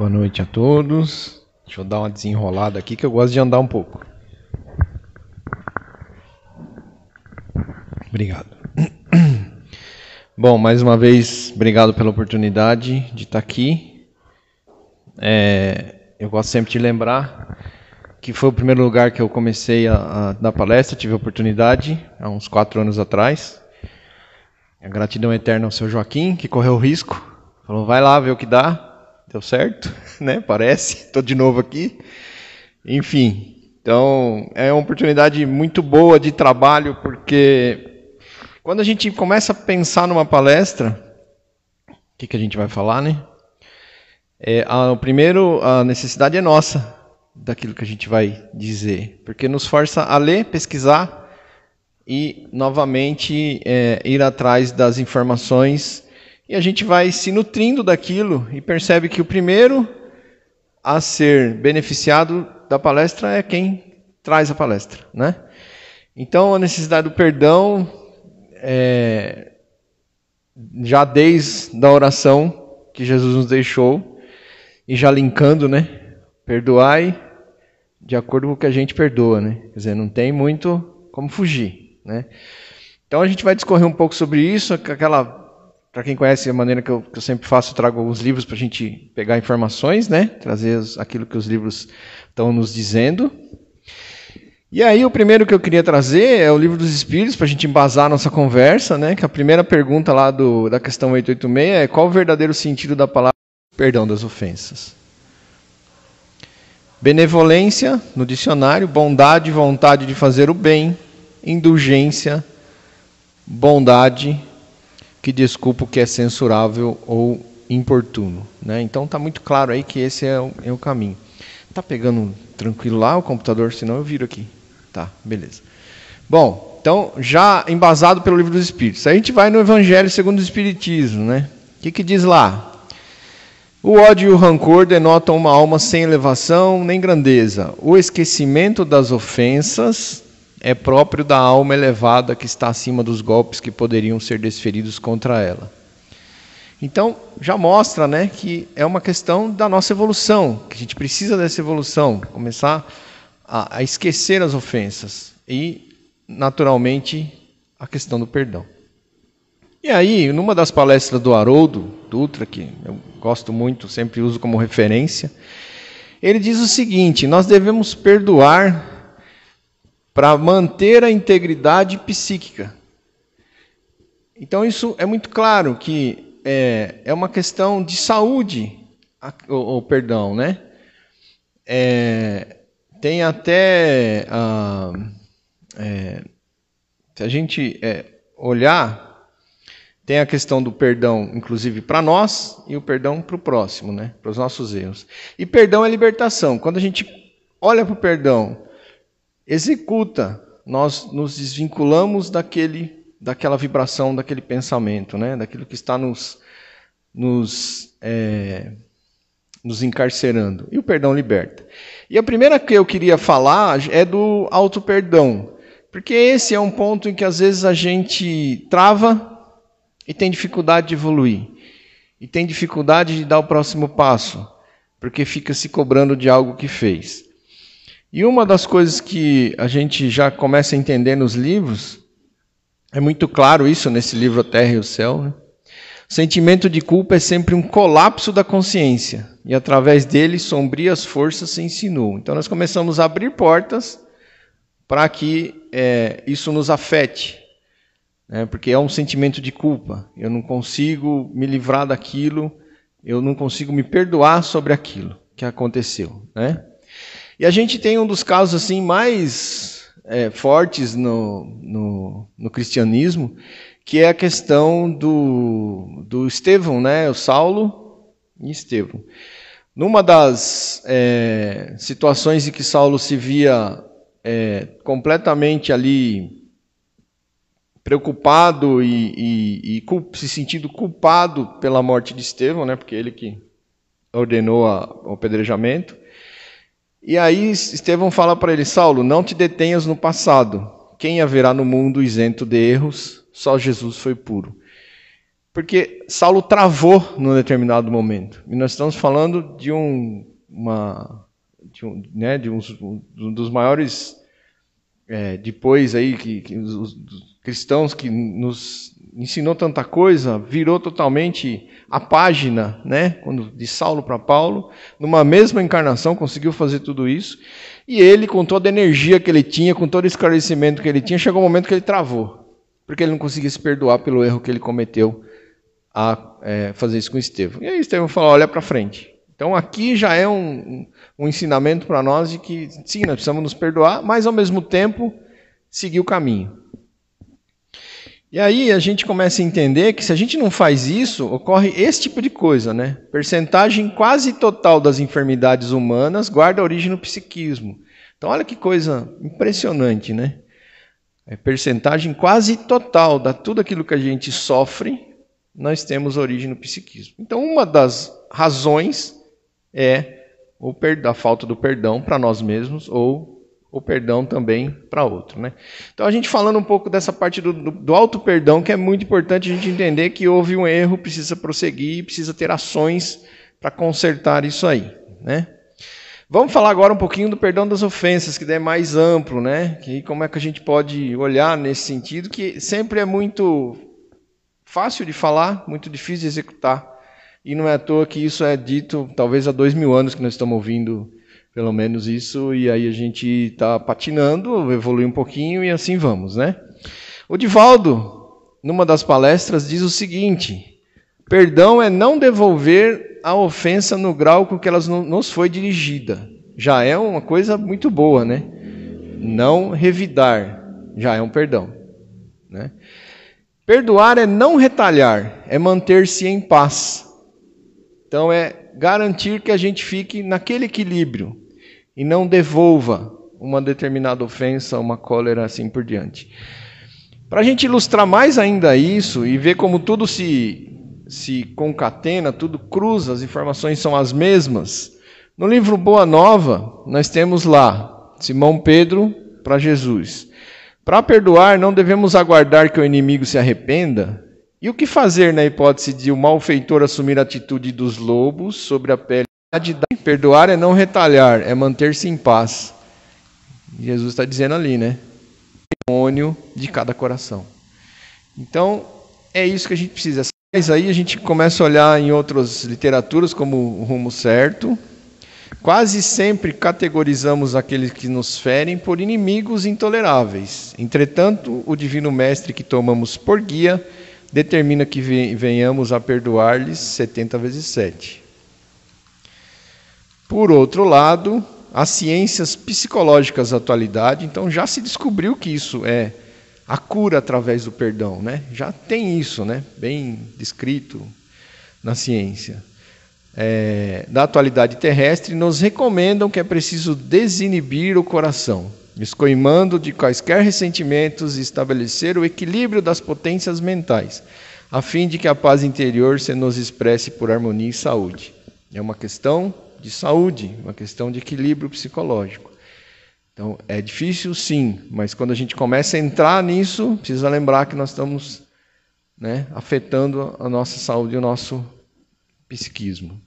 Boa noite a todos. Deixa eu dar uma desenrolada aqui que eu gosto de andar um pouco. Obrigado. Bom, mais uma vez, obrigado pela oportunidade de estar aqui. Eu gosto sempre de lembrar que foi o primeiro lugar que eu comecei a dar palestra, tive a oportunidade há uns 4 anos atrás. A gratidão eterna ao seu Joaquim, que correu o risco. Falou, vai lá ver o que dá. Deu certo, né? Parece. Estou de novo aqui. Enfim, então é uma oportunidade muito boa de trabalho, porque quando a gente começa a pensar numa palestra, o que a gente vai falar, né? Primeiro, a necessidade é nossa, daquilo que a gente vai dizer, porque nos força a ler, pesquisar e, novamente, ir atrás das informações. E a gente vai se nutrindo daquilo e percebe que o primeiro a ser beneficiado da palestra é quem traz a palestra, né? Então, a necessidade do perdão, já desde a oração que Jesus nos deixou, e já linkando, né? Perdoai de acordo com o que a gente perdoa, né? Quer dizer, não tem muito como fugir, né? Então, a gente vai discorrer um pouco sobre isso, para quem conhece a maneira que eu sempre faço, eu trago alguns livros para a gente pegar informações, né? Trazer aquilo que os livros estão nos dizendo. E aí o primeiro que eu queria trazer é o Livro dos Espíritos, para a gente embasar a nossa conversa, né? Que a primeira pergunta lá da questão 886 é qual o verdadeiro sentido da palavra perdão das ofensas? Benevolência, no dicionário, bondade, vontade de fazer o bem, indulgência, bondade, que desculpa o que é censurável ou importuno, né? Então está muito claro aí que esse é o caminho. Tá pegando tranquilo lá o computador, senão eu viro aqui. Tá, beleza. Bom, então já embasado pelo Livro dos Espíritos. Aí a gente vai no Evangelho segundo o Espiritismo, né? O que diz lá? O ódio e o rancor denotam uma alma sem elevação nem grandeza. O esquecimento das ofensas é próprio da alma elevada que está acima dos golpes que poderiam ser desferidos contra ela. Então, já mostra, né, que é uma questão da nossa evolução, que a gente precisa dessa evolução, começar a esquecer as ofensas e, naturalmente, a questão do perdão. E aí, numa das palestras do Haroldo Dutra, que eu gosto muito, sempre uso como referência, ele diz o seguinte: nós devemos perdoar para manter a integridade psíquica. Então isso é muito claro que é uma questão de saúde, o perdão, né? Tem até, se a gente olhar, tem a questão do perdão, inclusive para nós, e o perdão para o próximo, né? Para os nossos erros. E perdão é libertação. Quando a gente olha para o perdão, executa, nós nos desvinculamos daquela vibração, daquele pensamento, né? Daquilo que está nos encarcerando. E o perdão liberta. E a primeira que eu queria falar é do auto-perdão, porque esse é um ponto em que às vezes a gente trava e tem dificuldade de evoluir. E tem dificuldade de dar o próximo passo, porque fica se cobrando de algo que fez. E uma das coisas que a gente já começa a entender nos livros, é muito claro isso nesse livro A Terra e o Céu, né? O sentimento de culpa é sempre um colapso da consciência, e através dele sombrias forças se insinuam. Então nós começamos a abrir portas para que isso nos afete, né? Porque é um sentimento de culpa, eu não consigo me livrar daquilo, eu não consigo me perdoar sobre aquilo que aconteceu, né? E a gente tem um dos casos assim mais fortes no cristianismo, que é a questão do Estevão, né? O Saulo e Estevão. Numa das situações em que Saulo se via completamente ali preocupado e se sentindo culpado pela morte de Estevão, né? Porque ele que ordenou o apedrejamento. E aí Estevão fala para ele: Saulo, não te detenhas no passado. Quem haverá no mundo isento de erros? Só Jesus foi puro. Porque Saulo travou num determinado momento. E nós estamos falando de um dos maiores, depois aí, que os cristãos que nos ensinou tanta coisa, virou totalmente a página, né, de Saulo para Paulo, numa mesma encarnação, conseguiu fazer tudo isso. E ele, com toda a energia que ele tinha, com todo o esclarecimento que ele tinha, chegou um momento que ele travou, porque ele não conseguia se perdoar pelo erro que ele cometeu a fazer isso com Estevão. E aí Estevão falou, olha para frente. Então aqui já é um ensinamento para nós de que, sim, nós precisamos nos perdoar, mas ao mesmo tempo seguir o caminho. E aí a gente começa a entender que se a gente não faz isso, ocorre esse tipo de coisa, né? Percentagem quase total das enfermidades humanas guarda origem no psiquismo. Então olha que coisa impressionante, né? Percentagem quase total de tudo aquilo que a gente sofre, nós temos origem no psiquismo. Então uma das razões é a falta do perdão para nós mesmos ou o perdão também para outro, né? Então a gente falando um pouco dessa parte do auto-perdão, que é muito importante a gente entender que houve um erro, precisa prosseguir, precisa ter ações para consertar isso aí, né? Vamos falar agora um pouquinho do perdão das ofensas, que é mais amplo, né? Que como é que a gente pode olhar nesse sentido, que sempre é muito fácil de falar, muito difícil de executar. E não é à toa que isso é dito, talvez há 2000 anos que nós estamos ouvindo pelo menos isso, e aí a gente está patinando, evolui um pouquinho e assim vamos, né? O Divaldo, numa das palestras, diz o seguinte: perdão é não devolver a ofensa no grau com que ela nos foi dirigida. Já é uma coisa muito boa, né? Não revidar, já é um perdão, né? Perdoar é não retalhar, é manter-se em paz. Então é garantir que a gente fique naquele equilíbrio e não devolva uma determinada ofensa, uma cólera, assim por diante. Para a gente ilustrar mais ainda isso e ver como tudo se concatena, tudo cruza, as informações são as mesmas, no livro Boa Nova, nós temos lá Simão Pedro para Jesus. Para perdoar, não devemos aguardar que o inimigo se arrependa. E o que fazer na hipótese de o malfeitor assumir a atitude dos lobos sobre a pele? Perdoar é não retalhar, é manter-se em paz. Jesus está dizendo ali, né? O demônio de cada coração. Então, é isso que a gente precisa. Mas aí a gente começa a olhar em outras literaturas como o rumo certo. Quase sempre categorizamos aqueles que nos ferem por inimigos intoleráveis. Entretanto, o Divino Mestre que tomamos por guia determina que venhamos a perdoar-lhes 70 vezes 7. Por outro lado, as ciências psicológicas da atualidade, então já se descobriu que isso é a cura através do perdão, né? Já tem isso, né? Bem descrito na ciência. Da atualidade terrestre, nos recomendam que é preciso desinibir o coração, escoimando de quaisquer ressentimentos e estabelecer o equilíbrio das potências mentais, a fim de que a paz interior se nos expresse por harmonia e saúde. É uma questão de saúde, uma questão de equilíbrio psicológico. Então, é difícil sim, mas quando a gente começa a entrar nisso, precisa lembrar que nós estamos, né, afetando a nossa saúde e o nosso psiquismo.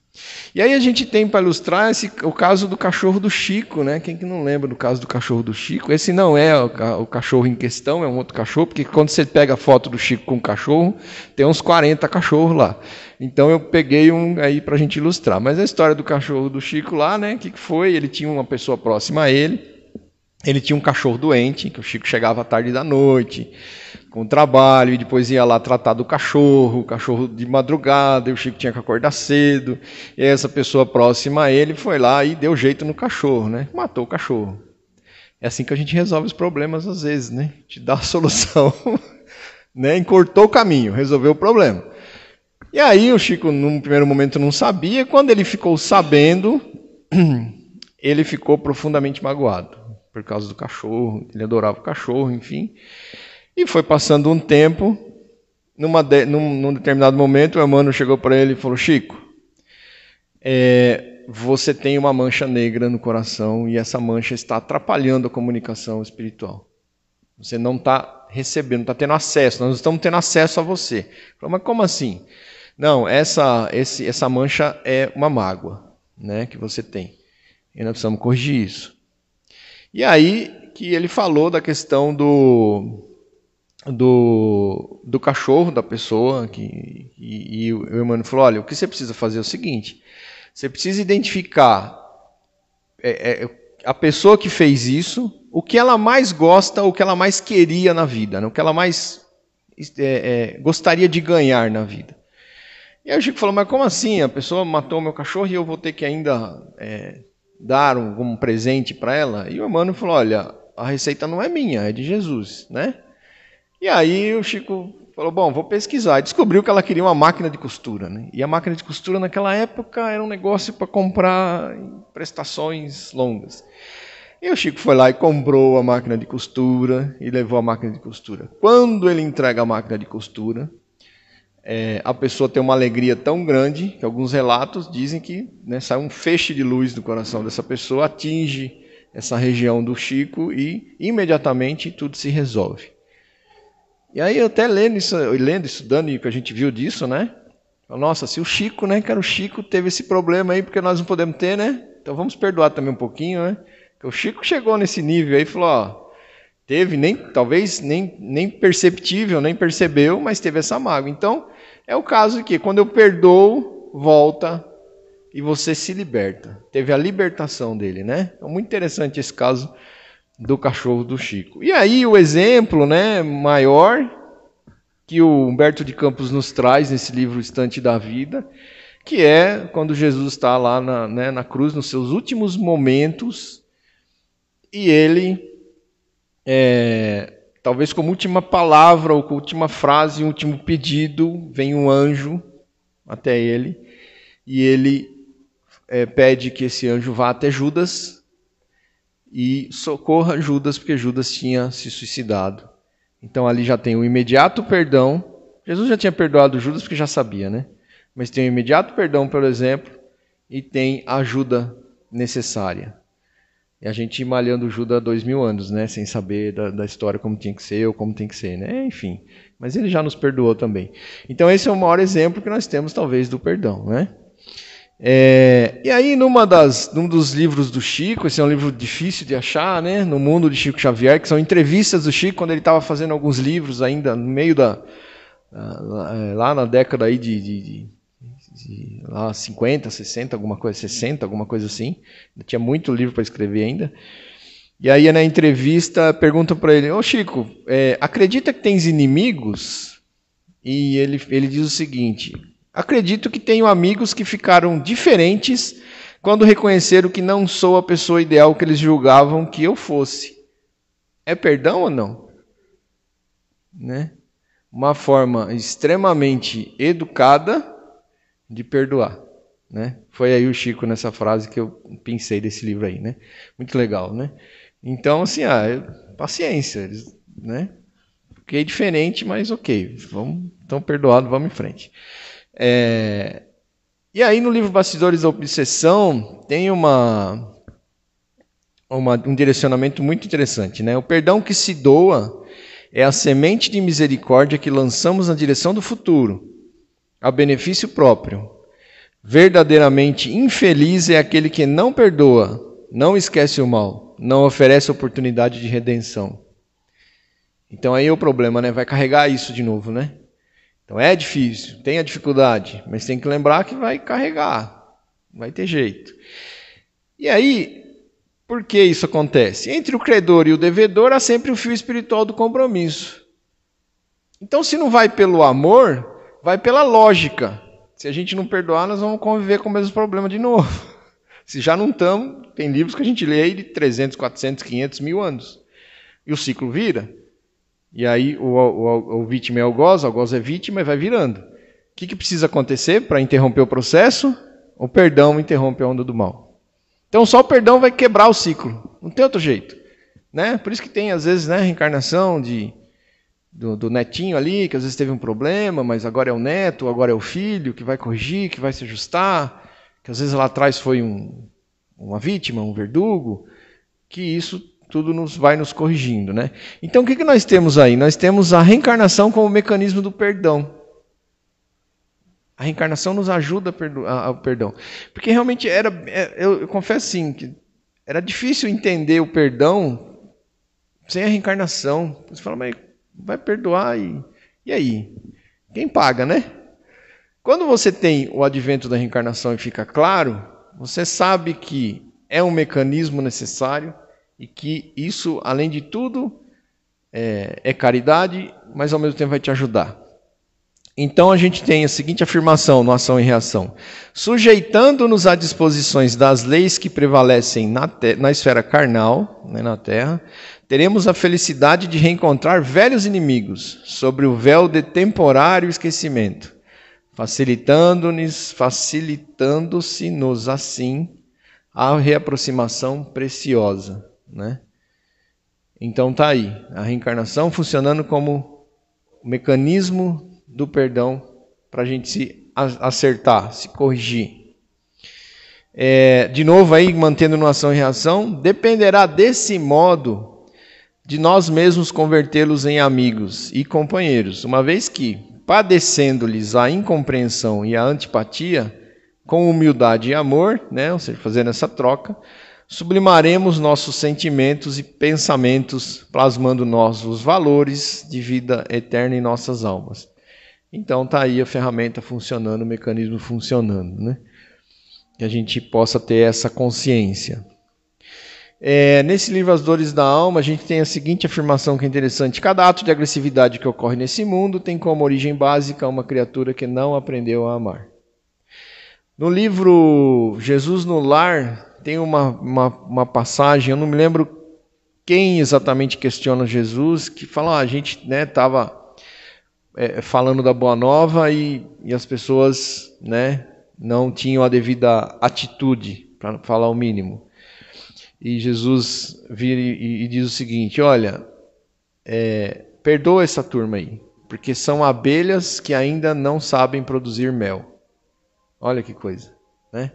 E aí a gente tem para ilustrar o caso do cachorro do Chico, né? Quem que não lembra do caso do cachorro do Chico? Esse não é o cachorro em questão, é um outro cachorro, porque quando você pega a foto do Chico com o cachorro, tem uns 40 cachorros lá. Então eu peguei um aí para a gente ilustrar. Mas a história do cachorro do Chico lá, né? O que foi? Ele tinha uma pessoa próxima a ele. Ele tinha um cachorro doente, que o Chico chegava à tarde da noite, com o trabalho, e depois ia lá tratar do cachorro, o cachorro de madrugada, e o Chico tinha que acordar cedo, e essa pessoa próxima a ele foi lá e deu jeito no cachorro, né? Matou o cachorro. É assim que a gente resolve os problemas às vezes, né? Te dá a solução, né? Encurtou o caminho, resolveu o problema. E aí o Chico, num primeiro momento, não sabia, quando ele ficou sabendo, ele ficou profundamente magoado. Por causa do cachorro, ele adorava o cachorro, enfim. E foi passando um tempo, num determinado momento, o Emmanuel chegou para ele e falou: Chico, você tem uma mancha negra no coração e essa mancha está atrapalhando a comunicação espiritual. Você não está recebendo, não está tendo acesso, nós não estamos tendo acesso a você. Ele falou, mas como assim? Não, essa mancha é uma mágoa, né, que você tem. E nós precisamos corrigir isso. E aí que ele falou da questão do cachorro da pessoa, e o Emmanuel falou, olha, o que você precisa fazer é o seguinte, você precisa identificar a pessoa que fez isso, o que ela mais gosta, o que ela mais queria na vida, né? O que ela mais gostaria de ganhar na vida. E aí o Chico falou, mas como assim? A pessoa matou o meu cachorro e eu vou ter que ainda dar algum presente para ela? E o Emmanuel falou, olha, a receita não é minha, é de Jesus, né? E aí o Chico falou, bom, vou pesquisar. E descobriu que ela queria uma máquina de costura, né? E a máquina de costura naquela época era um negócio para comprar em prestações longas. E o Chico foi lá e comprou a máquina de costura e levou a máquina de costura. Quando ele entrega a máquina de costura, a pessoa tem uma alegria tão grande que alguns relatos dizem que, né, sai um feixe de luz do coração dessa pessoa, atinge essa região do Chico e imediatamente tudo se resolve. E aí eu até lendo, estudando o que a gente viu disso, né? Nossa, se o Chico, né, cara, o Chico teve esse problema aí, porque nós não podemos ter, né? Então vamos perdoar também um pouquinho, né? Porque o Chico chegou nesse nível aí e falou, ó, teve, talvez nem perceptível, nem percebeu, mas teve essa mágoa. Então, é o caso que quando eu perdoo, volta e você se liberta. Teve a libertação dele, né? Então, muito interessante esse caso do cachorro do Chico. E aí o exemplo, né, maior que o Humberto de Campos nos traz nesse livro Estante da Vida, que é quando Jesus está lá na cruz, nos seus últimos momentos, e ele, talvez como última palavra, ou como última frase, último pedido, vem um anjo até ele, e ele pede que esse anjo vá até Judas, e socorra Judas, porque Judas tinha se suicidado. Então ali já tem o imediato perdão. Jesus já tinha perdoado Judas porque já sabia, né? Mas tem o imediato perdão, por exemplo, e tem a ajuda necessária. E a gente ir malhando Judas há 2000 anos, né? Sem saber da história como tinha que ser ou como tem que ser, né? Enfim, mas ele já nos perdoou também. Então esse é o maior exemplo que nós temos, talvez, do perdão, né? E aí, num dos livros do Chico, esse é um livro difícil de achar, né? No Mundo de Chico Xavier, que são entrevistas do Chico quando ele estava fazendo alguns livros ainda no meio lá na década aí de lá 50, 60, alguma coisa, 60, alguma coisa assim. Tinha muito livro para escrever ainda. E aí na entrevista perguntam para ele, ô Chico, acredita que tens inimigos? E ele diz o seguinte: acredito que tenho amigos que ficaram diferentes quando reconheceram que não sou a pessoa ideal que eles julgavam que eu fosse. É perdão ou não? Né? Uma forma extremamente educada de perdoar. Né? Foi aí o Chico nessa frase que eu pensei desse livro aí. Né? Muito legal, né? Então, assim, paciência. Né? Fiquei diferente, mas ok. Estão perdoados, vamos em frente. E aí no livro Bastidores da Obsessão tem um direcionamento muito interessante, né? O perdão que se doa é a semente de misericórdia que lançamos na direção do futuro, a benefício próprio. Verdadeiramente infeliz é aquele que não perdoa, não esquece o mal, não oferece oportunidade de redenção. Então aí é o problema, né? Vai carregar isso de novo, né? Então é difícil, tem a dificuldade, mas tem que lembrar que vai carregar, vai ter jeito. E aí, por que isso acontece? Entre o credor e o devedor há sempre o fio espiritual do compromisso. Então, se não vai pelo amor, vai pela lógica. Se a gente não perdoar, nós vamos conviver com o mesmo problema de novo. Se já não estamos, tem livros que a gente lê aí de 300, 400, 500, 1000 anos. E o ciclo vira. E aí o vítima é algoz é vítima e vai virando. O que precisa acontecer para interromper o processo? O perdão interrompe a onda do mal. Então só o perdão vai quebrar o ciclo. Não tem outro jeito. Né? Por isso que tem, às vezes, né, reencarnação do netinho ali, que às vezes teve um problema, mas agora é o neto, agora é o filho, que vai corrigir, que vai se ajustar, que às vezes lá atrás foi uma vítima, um verdugo, que isso tudo vai nos corrigindo, né? Então, o que nós temos aí? Nós temos a reencarnação como mecanismo do perdão. A reencarnação nos ajuda ao perdão. Porque realmente eu confesso assim, que era difícil entender o perdão sem a reencarnação. Você fala, mas vai perdoar e aí? Quem paga, né? Quando você tem o advento da reencarnação e fica claro, você sabe que é um mecanismo necessário e que isso, além de tudo, é caridade, mas ao mesmo tempo vai te ajudar. Então a gente tem a seguinte afirmação no Ação e Reação: sujeitando-nos às disposições das leis que prevalecem na esfera carnal, né, na Terra, teremos a felicidade de reencontrar velhos inimigos sobre o véu de temporário esquecimento, facilitando-se-nos assim a reaproximação preciosa, né? Então tá aí, a reencarnação funcionando como mecanismo do perdão para a gente se acertar, se corrigir. De novo aí, mantendo no Ação e Reação, dependerá desse modo de nós mesmos convertê-los em amigos e companheiros, uma vez que, padecendo-lhes a incompreensão e a antipatia, com humildade e amor, né, ou seja, fazendo essa troca, sublimaremos nossos sentimentos e pensamentos, plasmando nossos valores de vida eterna em nossas almas. Então está aí a ferramenta funcionando, o mecanismo funcionando, né? Que a gente possa ter essa consciência. Nesse livro As Dores da Alma, a gente tem a seguinte afirmação que é interessante: cada ato de agressividade que ocorre nesse mundo tem como origem básica uma criatura que não aprendeu a amar. No livro Jesus no Lar, tem uma passagem, eu não me lembro quem exatamente questiona Jesus, que fala, a gente estava falando da Boa Nova e as pessoas, né, não tinham a devida atitude, para falar o mínimo. E Jesus vira e diz o seguinte: olha, perdoa essa turma aí, porque são abelhas que ainda não sabem produzir mel. Olha que coisa, né?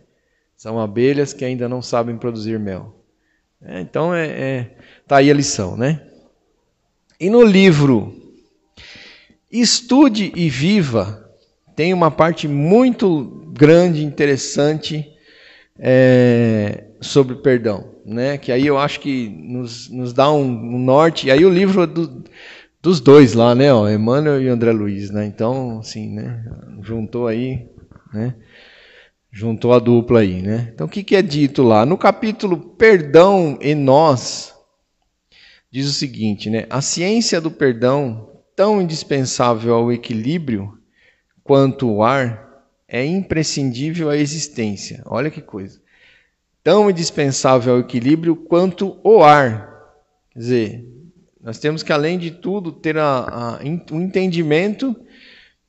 São abelhas que ainda não sabem produzir mel. Então, tá aí a lição, né? E no livro Estude e Viva, tem uma parte muito grande, interessante, sobre perdão, né? Que aí eu acho que nos dá um norte. E aí o livro dos dois lá, né? Emmanuel e André Luiz, né? Então, assim, né? Juntou aí, né? Juntou a dupla aí, né? Então, o que é dito lá? No capítulo Perdão em Nós, diz o seguinte, né? A ciência do perdão, tão indispensável ao equilíbrio quanto o ar, é imprescindível à existência. Olha que coisa. Tão indispensável ao equilíbrio quanto o ar. Quer dizer, nós temos que, além de tudo, ter um entendimento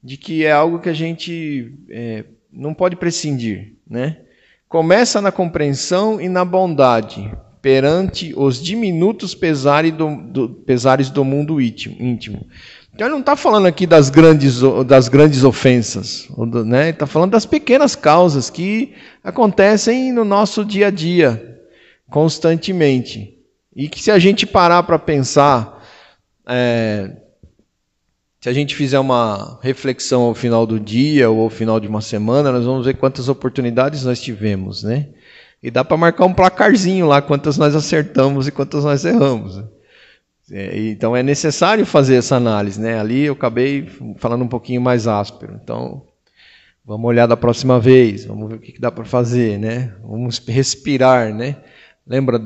de que é algo que a gente não pode prescindir, né? Começa na compreensão e na bondade, perante os diminutos pesares do mundo íntimo. Então ele não está falando aqui das grandes ofensas, né? Ele está falando das pequenas causas que acontecem no nosso dia a dia, constantemente. E que se a gente parar para pensar, se a gente fizer uma reflexão ao final do dia ou ao final de uma semana, nós vamos ver quantas oportunidades nós tivemos, né? E dá para marcar um placarzinho lá, quantas nós acertamos e quantas nós erramos. Então é necessário fazer essa análise, né? Ali eu acabei falando um pouquinho mais áspero. Então, vamos olhar da próxima vez, vamos ver o que dá para fazer, né? Vamos respirar, né? Lembra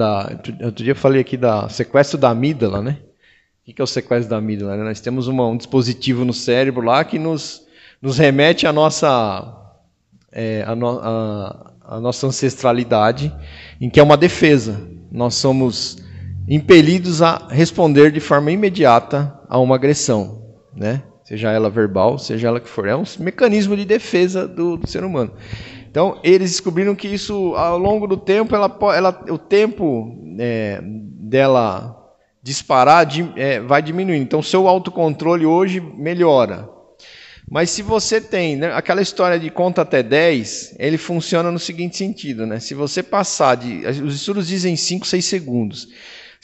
outro dia eu falei aqui da sequestro da amígdala, né? O que é o sequestro da amígdala? Nós temos um dispositivo no cérebro lá que nos remete à nossa ancestralidade, em que é uma defesa. Nós somos impelidos a responder de forma imediata a uma agressão, né? Seja ela verbal, seja ela que for. É um mecanismo de defesa do ser humano. Então, eles descobriram que isso, ao longo do tempo, o tempo dela disparar vai diminuindo. Então, o seu autocontrole hoje melhora. Mas se você tem, né, aquela história de conta até 10, ele funciona no seguinte sentido, né? Se você passar os estudos dizem 5, 6 segundos.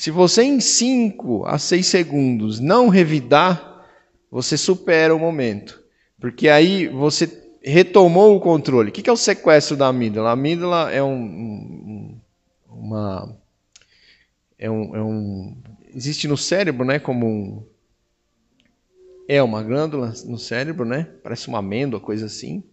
Se você em 5 a 6 segundos não revidar, você supera o momento. Porque aí você retomou o controle. O que é o sequestro da amígdala? A amígdala é existe no cérebro, né, como uma glândula no cérebro, né? Parece uma amêndoa, coisa assim.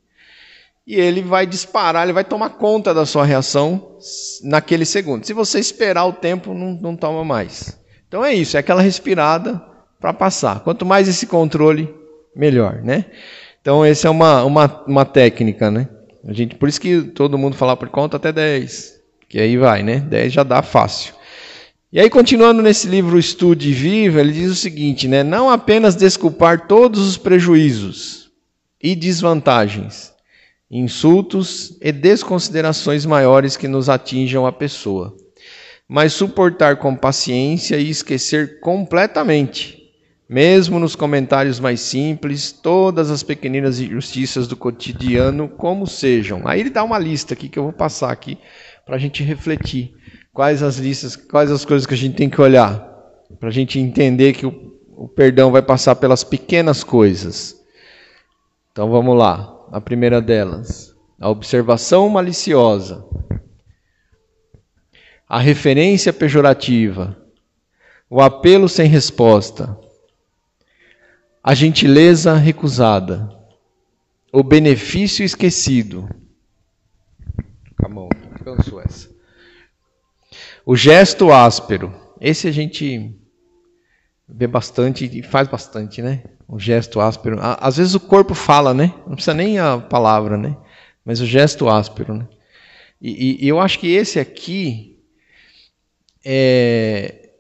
E ele vai disparar, ele vai tomar conta da sua reação naquele segundo. Se você esperar o tempo, não toma mais. Então é isso, é aquela respirada para passar. Quanto mais esse controle, melhor, né? Então essa é uma técnica, né? Por isso que todo mundo fala por conta até 10. Que aí vai, né? 10 já dá fácil. E aí, continuando nesse livro Estude e Viva, ele diz o seguinte, né? Não apenas desculpar todos os prejuízos e desvantagens, insultos e desconsiderações maiores que nos atinjam a pessoa, mas suportar com paciência e esquecer completamente, mesmo nos comentários mais simples, todas as pequeninas injustiças do cotidiano, como sejam. Aí ele dá uma lista aqui que eu vou passar aqui para a gente refletir. Quais as coisas que a gente tem que olhar, para a gente entender que o perdão vai passar pelas pequenas coisas. Então vamos lá. A primeira delas, a observação maliciosa, a referência pejorativa, o apelo sem resposta, a gentileza recusada, o benefício esquecido. Calma, cansou essa. O gesto áspero, esse a gente vê bastante e faz bastante, né? O gesto áspero. Às vezes o corpo fala, né? Não precisa nem a palavra, né? Mas o gesto áspero, né? E eu acho que esse aqui é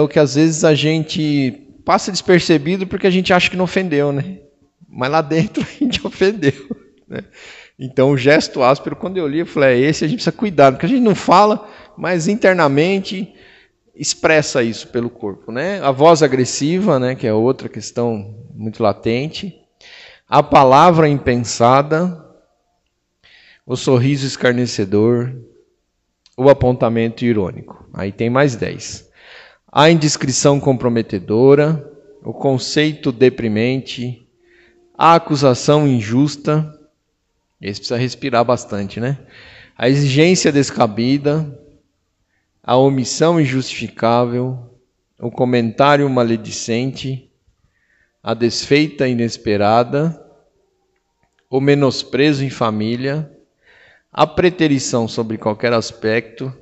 o que às vezes a gente passa despercebido porque a gente acha que não ofendeu, né? Mas lá dentro a gente ofendeu, né? Então o gesto áspero, quando eu li, eu falei, esse a gente precisa cuidar, porque a gente não fala, mas internamente expressa isso pelo corpo, né? A voz agressiva, né, que é outra questão muito latente. A palavra impensada, o sorriso escarnecedor, o apontamento irônico. Aí tem mais 10. A indiscrição comprometedora, o conceito deprimente, a acusação injusta. Esse precisa respirar bastante, né? A exigência descabida, a omissão injustificável, o comentário maledicente, a desfeita inesperada, o menosprezo em família, a preterição sobre qualquer aspecto,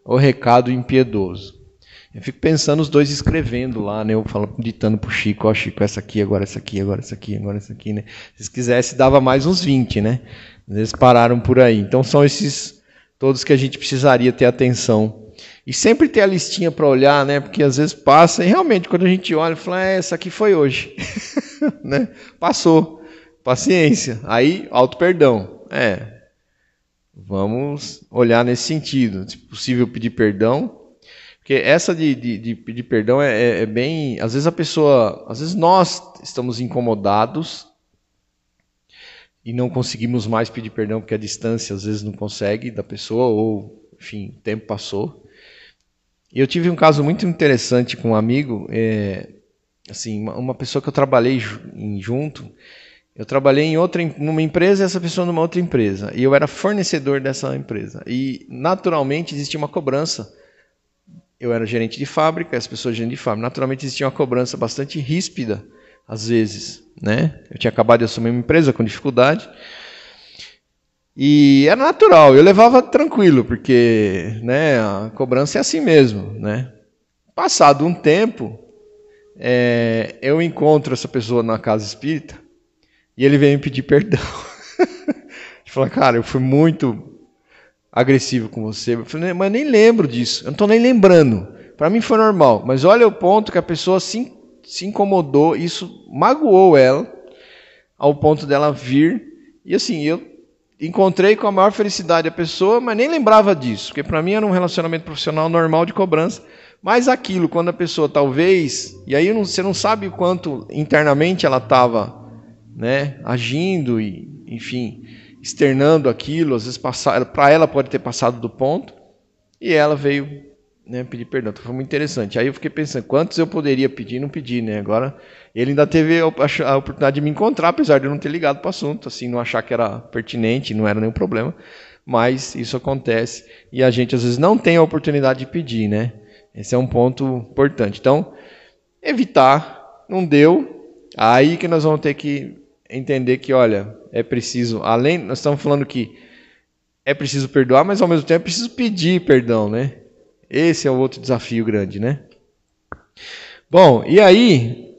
o recado impiedoso. Eu fico pensando os dois escrevendo lá, né? Eu falo, ditando pro Chico, ó Chico, essa aqui, agora essa aqui, agora essa aqui, agora essa aqui, né? Se quisesse, dava mais uns 20, né? Eles pararam por aí. Então são esses todos que a gente precisaria ter atenção. E sempre ter a listinha para olhar, né? Porque às vezes passa, e realmente quando a gente olha, fala, essa aqui foi hoje. Né? Passou. Paciência. Aí, auto-perdão. Vamos olhar nesse sentido. Se possível, pedir perdão. Porque essa de pedir perdão é bem... Às vezes nós estamos incomodados e não conseguimos mais pedir perdão porque a distância às vezes não consegue da pessoa ou, enfim, o tempo passou. E eu tive um caso muito interessante com um amigo, assim, uma pessoa que eu trabalhei junto. Eu trabalhei numa empresa e essa pessoa numa outra empresa. E eu era fornecedor dessa empresa. E, naturalmente, existia uma cobrança. Eu era gerente de fábrica, as pessoas gerente de fábrica. Naturalmente, existia uma cobrança bastante ríspida, às vezes, né? Eu tinha acabado de assumir uma empresa com dificuldade. E era natural, eu levava tranquilo, porque, né, a cobrança é assim mesmo, né? Passado um tempo, eu encontro essa pessoa na casa espírita e ele veio me pedir perdão. Ele falou, cara, eu fui muito agressivo com você. Eu falei, mas nem lembro disso, eu não estou nem lembrando. Para mim foi normal, mas olha o ponto que a pessoa se incomodou, isso magoou ela, ao ponto dela vir, e assim, eu encontrei com a maior felicidade a pessoa, mas nem lembrava disso, porque para mim era um relacionamento profissional normal de cobrança, mas aquilo, quando a pessoa talvez, e aí você não sabe o quanto internamente ela estava, né, agindo e, enfim, externando aquilo, às vezes para ela pode ter passado do ponto, e ela veio né, pedir perdão. Então foi muito interessante. Aí eu fiquei pensando, quantos eu poderia pedir e não pedi, né? Agora, ele ainda teve a oportunidade de me encontrar, apesar de eu não ter ligado para o assunto, assim, não achar que era pertinente, não era nenhum problema. Mas isso acontece e a gente às vezes não tem a oportunidade de pedir, né? Esse é um ponto importante. Então, evitar, não deu, aí que nós vamos ter que entender que, olha, é preciso, além, nós estamos falando que é preciso perdoar, mas ao mesmo tempo é preciso pedir perdão, né? Esse é o outro desafio grande, né? Bom, e aí,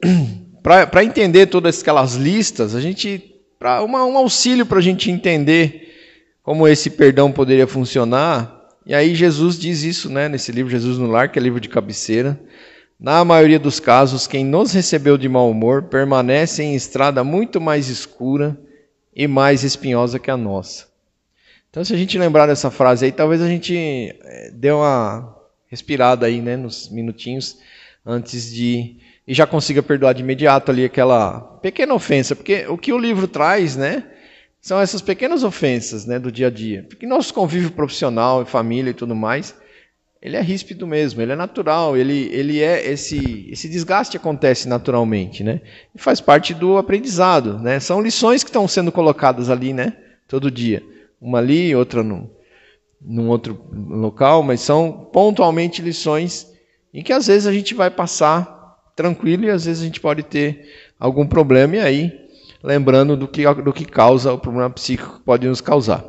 para entender todas aquelas listas, a gente, para um auxílio para a gente entender como esse perdão poderia funcionar, e aí Jesus diz isso, né, nesse livro Jesus no Lar, que é livro de cabeceira. Na maioria dos casos, quem nos recebeu de mau humor permanece em estrada muito mais escura e mais espinhosa que a nossa. Então, se a gente lembrar dessa frase aí, talvez a gente dê uma respirada aí, né, nos minutinhos antes de... e já consiga perdoar de imediato ali aquela pequena ofensa, porque o que o livro traz, né, são essas pequenas ofensas, né, do dia a dia. Porque nosso convívio profissional, família e tudo mais, ele é ríspido mesmo, ele é natural, ele é esse desgaste acontece naturalmente, né? E faz parte do aprendizado, né? São lições que estão sendo colocadas ali, né, todo dia. Uma ali, outra num outro local, mas são pontualmente lições em que às vezes a gente vai passar tranquilo e às vezes a gente pode ter algum problema, e aí lembrando do que causa o problema psíquico que pode nos causar.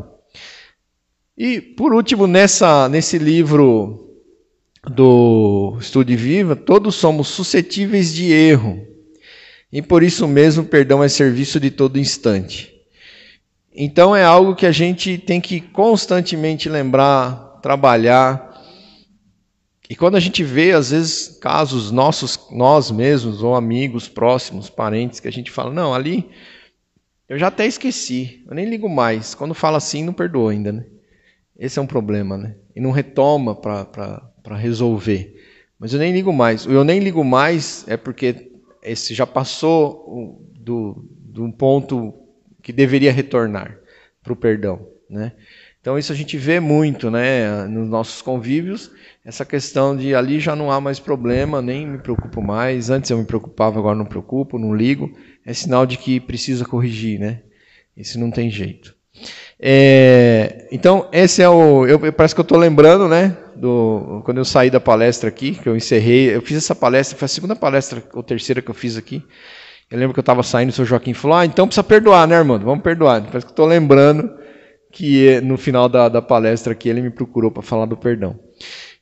E, por último, nesse livro do Estude Viva, todos somos suscetíveis de erro, e por isso mesmo o perdão é serviço de todo instante. Então é algo que a gente tem que constantemente lembrar, trabalhar. E quando a gente vê, às vezes, casos nossos, nós mesmos, ou amigos próximos, parentes, que a gente fala, não, ali eu já até esqueci, eu nem ligo mais. Quando fala assim, não perdoa ainda, né? Esse é um problema, né? E não retoma para resolver. Mas eu nem ligo mais. O eu nem ligo mais é porque esse já passou do um ponto que deveria retornar para o perdão, né? Então isso a gente vê muito, né, nos nossos convívios, essa questão de ali já não há mais problema, nem me preocupo mais, antes eu me preocupava, agora não me preocupo, não ligo, é sinal de que precisa corrigir, né? Isso não tem jeito. Então esse é parece que eu estou lembrando, né, quando eu saí da palestra aqui, que eu encerrei, eu fiz essa palestra, foi a segunda palestra ou terceira que eu fiz aqui. Eu lembro que eu estava saindo, o Sr. Joaquim falou, então precisa perdoar, né, Armando? Vamos perdoar. Parece que eu estou lembrando que no final da palestra aqui ele me procurou para falar do perdão.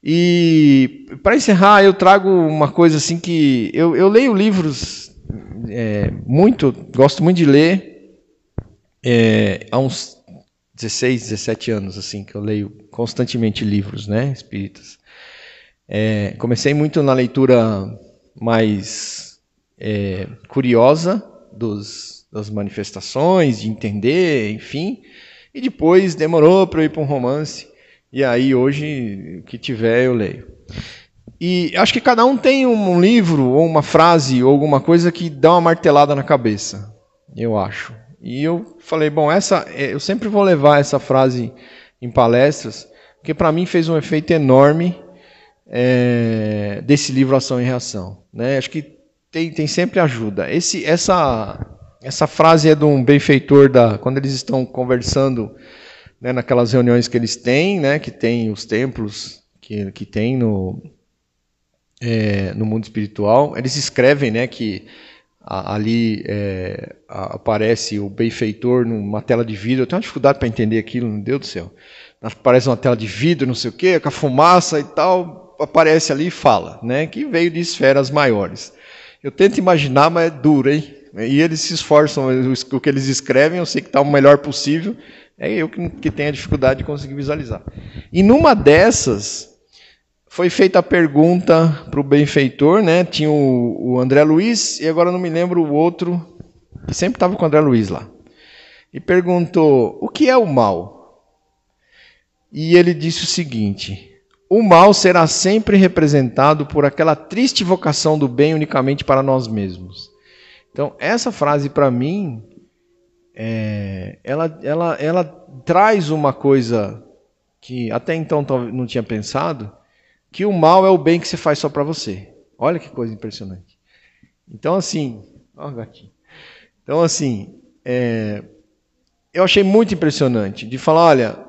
E para encerrar, eu trago uma coisa assim que eu leio livros muito, gosto muito de ler, há uns 16, 17 anos assim que eu leio constantemente livros, né, espíritas. Comecei muito na leitura mais curiosa das manifestações, de entender, enfim, e depois demorou para eu ir para um romance, e aí hoje, o que tiver, eu leio. E acho que cada um tem um livro, ou uma frase, ou alguma coisa que dá uma martelada na cabeça, eu acho. E eu falei, bom, eu sempre vou levar essa frase em palestras, porque para mim fez um efeito enorme desse livro Ação e Reação, né? Acho que tem sempre ajuda. Essa frase é de um benfeitor, quando eles estão conversando, né, naquelas reuniões que eles têm, né, que tem os templos que tem no mundo espiritual, eles escrevem, né, que ali aparece o benfeitor numa tela de vidro. Eu tenho uma dificuldade para entender aquilo, meu Deus do céu. Aparece uma tela de vidro, não sei o quê, com a fumaça e tal, aparece ali e fala, né, que veio de esferas maiores. Eu tento imaginar, mas é duro, hein? E eles se esforçam, o que eles escrevem, eu sei que está o melhor possível, é eu que tenho a dificuldade de conseguir visualizar. E numa dessas, foi feita a pergunta para o benfeitor, né? Tinha o André Luiz, e agora não me lembro o outro, que sempre estava com o André Luiz lá. E perguntou, o que é o mal? E ele disse o seguinte: o mal será sempre representado por aquela triste vocação do bem unicamente para nós mesmos. Então, essa frase, para mim, ela traz uma coisa que até então não tinha pensado, que o mal é o bem que você faz só para você. Olha que coisa impressionante. Então, assim, ó, gatinho. Então, assim, eu achei muito impressionante de falar, olha,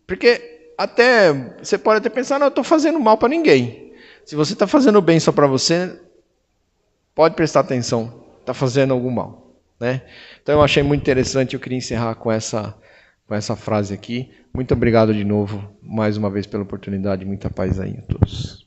porque até você pode até pensar, não, eu estou fazendo mal para ninguém. Se você está fazendo bem só para você, pode prestar atenção, está fazendo algum mal, né? Então, eu achei muito interessante. Eu queria encerrar com essa frase aqui. Muito obrigado de novo, mais uma vez, pela oportunidade. Muita paz aí a todos.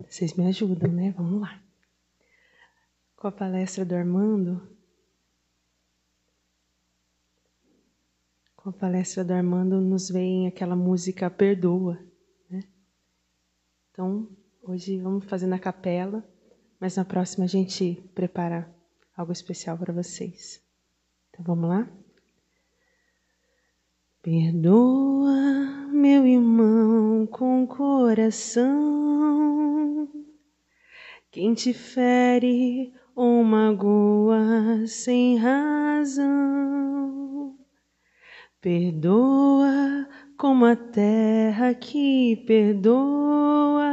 Vocês me ajudam, né? Vamos lá. Com a palestra do Armando, nos vem aquela música Perdoa, né? Então, hoje vamos fazer na capela, mas na próxima a gente prepara algo especial para vocês. Então, vamos lá? Perdoa, meu irmão, com coração, quem te fere ou magoa sem razão. Perdoa como a terra que perdoa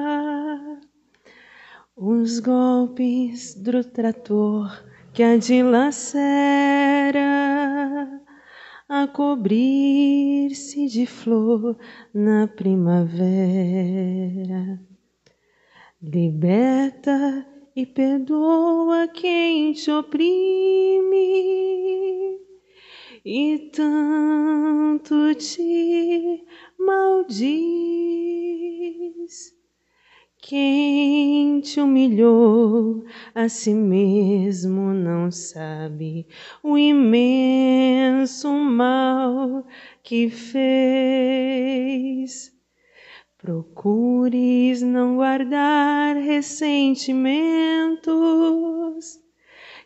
os golpes do trator que a dilacera a cobrir-se de flor na primavera. Liberta e perdoa quem te oprime e tanto te maldiz. Quem te humilhou a si mesmo não sabe o imenso mal que fez. Procures não guardar ressentimentos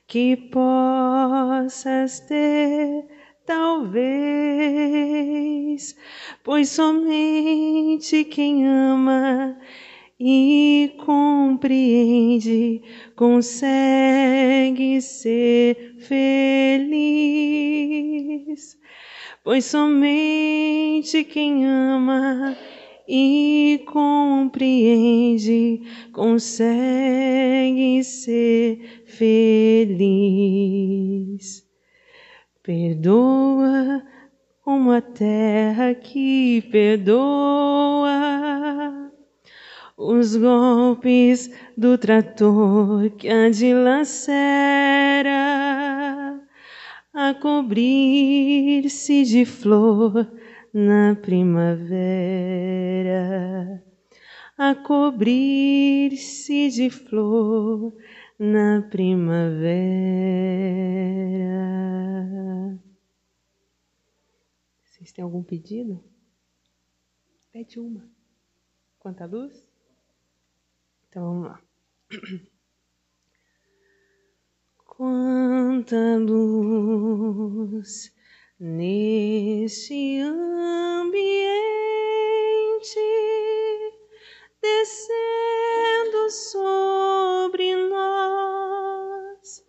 que possas ter, talvez, pois somente quem ama e compreende consegue ser feliz. pois somente quem ama e compreende consegue ser feliz. Perdoa como a terra que perdoa os golpes do trator que a dilacera, a cobrir-se de flor na primavera, a cobrir-se de flor na primavera. Vocês têm algum pedido? Pede uma. Quanta luz? Então vamos lá. Quanta luz neste ambiente, descendo sobre nós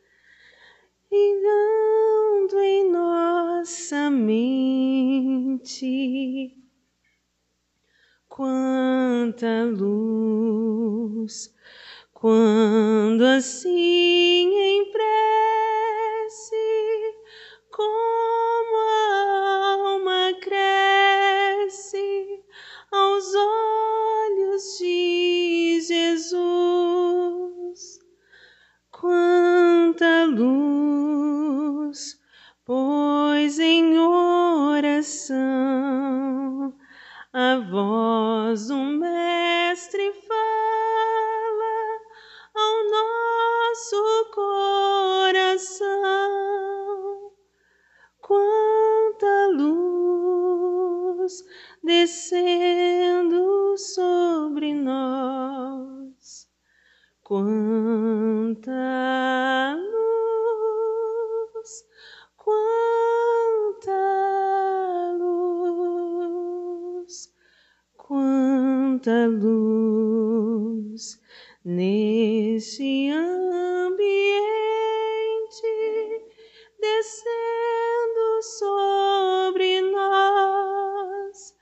e dando em nossa mente. Quanta luz, quando assim em prece, como a alma cresce aos olhos de Jesus. Quanta luz, pois em oração a voz do Mestre fala ao nosso coração. Quanta luz descendo sobre nós, quanta luz, quanta luz, quanta luz neste ambiente, descendo sobre nós,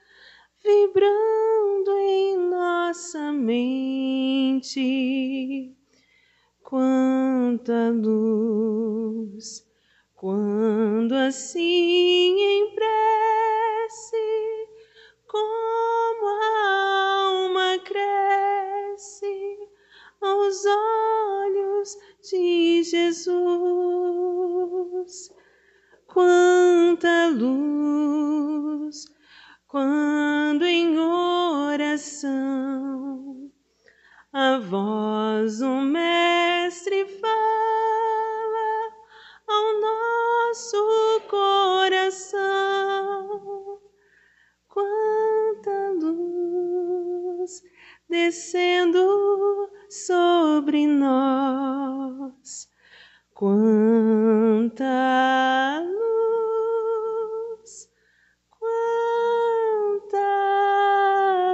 vibrando em nossa mente. Quanta luz, quando assim em prece, como a alma cresce aos olhos de Jesus. Quanta luz, quando em oração a voz do Mestre fala ao nosso coração. Quanta luz descendo sobre nós, quanta luz, quanta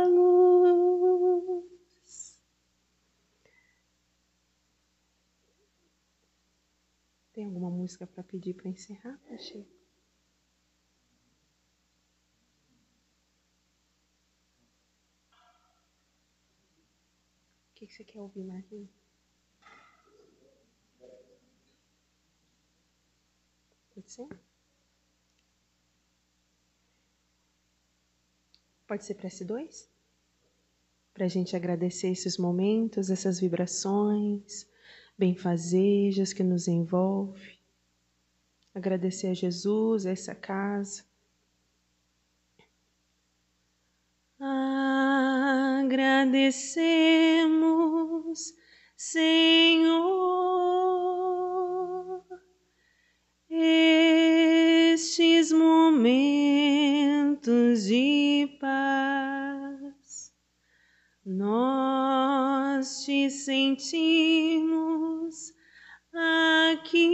luz. Tem alguma música para pedir para encerrar, Pacheco? O que você quer ouvir, Marquinhos? Pode ser? Pode ser para S2? Para a gente agradecer esses momentos, essas vibrações benfazejas que nos envolvem. Agradecer a Jesus, a essa casa. Agradecemos, Senhor, estes momentos de paz. Nós te sentimos aqui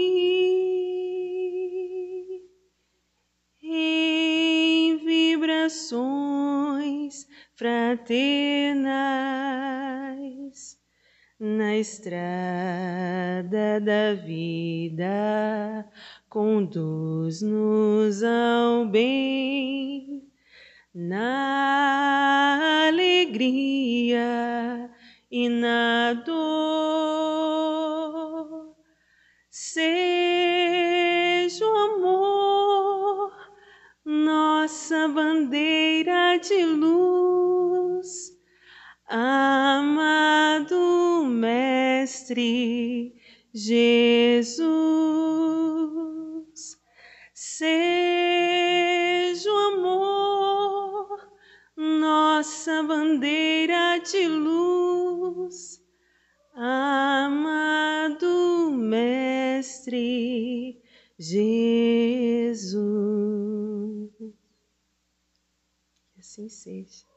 em vibrações fraternais na estrada da vida conduz-nos ao bem, na alegria e na dor. Seja o amor nossa bandeira de luz, amado Mestre Jesus. Seja o amor nossa bandeira de luz, amado Mestre Jesus. Que assim seja.